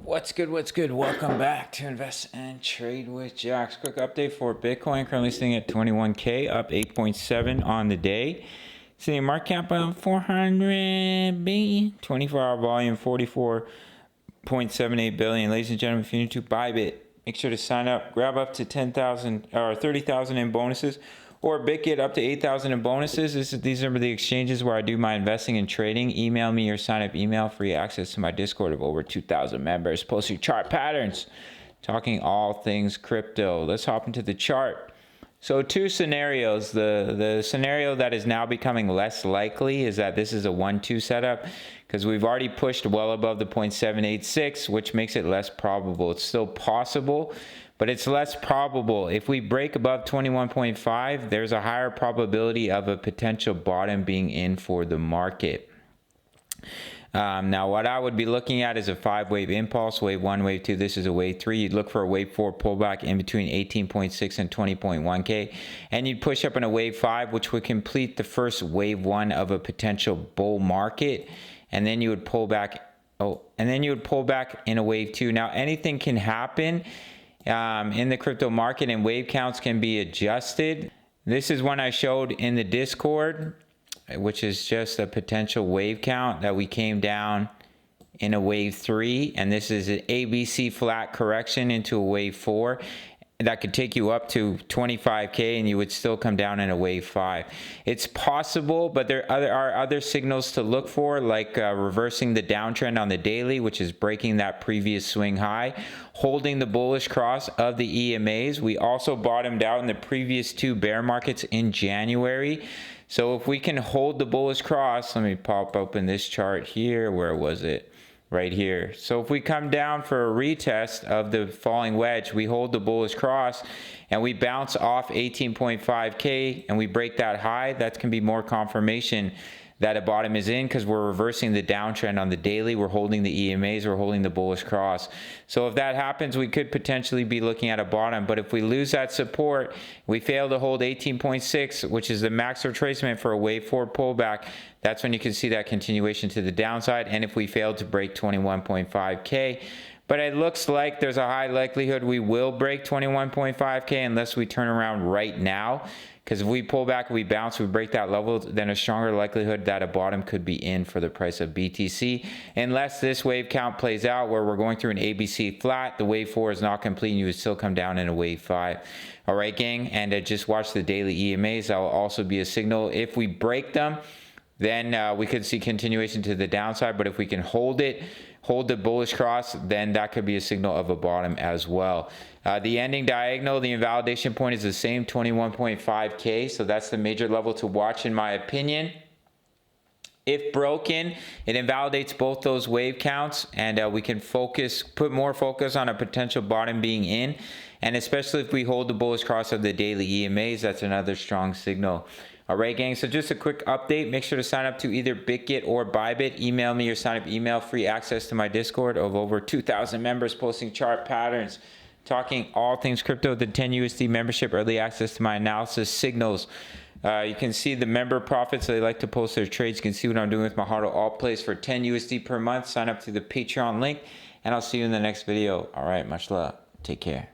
What's good? What's good? Welcome back to Invest and Trade with Jax. Quick update for Bitcoin. Currently sitting at 21K, up 8.7 on the day. Sitting market cap of 400 billion. 24-hour volume 44.78 billion. Ladies and gentlemen, if you need to buy Bit, make sure to sign up. Grab up to 10,000 or 30,000 in bonuses, or BitGet up to 8,000 in bonuses. These are the exchanges where I do my investing and trading. Email me or sign up email. Free access to my Discord of over 2,000 members. Post your chart patterns. Talking all things crypto. Let's hop into the chart. So two scenarios. The scenario that is now becoming less likely is that this is a 1-2 setup, because we've already pushed well above the 0.786, which makes it less probable. It's still possible, but it's less probable. If we break above 21.5, there's a higher probability of a potential bottom being in for the market. Now, what I would be looking at is a 5-wave impulse, wave 1, wave 2. This is a wave 3. You'd look for a wave 4 pullback in between 18.6 and 20.1K. And you'd push up in a wave 5, which would complete the first wave 1 of a potential bull market. And then you would pull back. In a wave 2. Now, anything can happen in the crypto market, and wave counts can be adjusted. This is one I showed in the Discord, which is just a potential wave count that we came down in a wave 3, and this is an ABC flat correction into a wave 4 that could take you up to 25K, and you would still come down in a wave 5. It's possible, but there are other signals to look for, like reversing the downtrend on the daily, which is breaking that previous swing high, holding the bullish cross of the EMAs. We also bottomed out in the previous 2 bear markets in January. So if we can hold the bullish cross, let me pop open this chart here. Where was it? Right here. So if we come down for a retest of the falling wedge, we hold the bullish cross and we bounce off 18.5K and we break that high, that can be more confirmation that a bottom is in, because we're reversing the downtrend on the daily. We're holding the EMAs, we're holding the bullish cross. So if that happens, we could potentially be looking at a bottom. But if we lose that support, we fail to hold 18.6, which is the max retracement for a wave 4 pullback, that's when you can see that continuation to the downside. And if we fail to break 21.5K, but it looks like there's a high likelihood we will break 21.5K unless we turn around right now. Because if we pull back, we bounce, we break that level, then a stronger likelihood that a bottom could be in for the price of BTC. Unless this wave count plays out where we're going through an ABC flat, the wave 4 is not complete, and you would still come down in a wave 5. All right, gang, and just watch the daily EMAs. That will also be a signal. If we break them, then we could see continuation to the downside. But if we can hold the bullish cross, then that could be a signal of a bottom as well. The ending diagonal, the invalidation point is the same, 21.5K. So that's the major level to watch in my opinion. If broken, it invalidates both those wave counts, and we can put more focus on a potential bottom being in. And especially if we hold the bullish cross of the daily EMAs, that's another strong signal. All right, gang, so just a quick update. Make sure to sign up to either BitGet or Bybit. Email me or sign up email. Free access to my Discord of over 2,000 members, posting chart patterns, talking all things crypto. The 10 USD membership, early access to my analysis signals. You can see the member profits. They like to post their trades. You can see what I'm doing with my HODL alt plays for 10 USD per month. Sign up to the Patreon link, and I'll see you in the next video. All right, much love. Take care.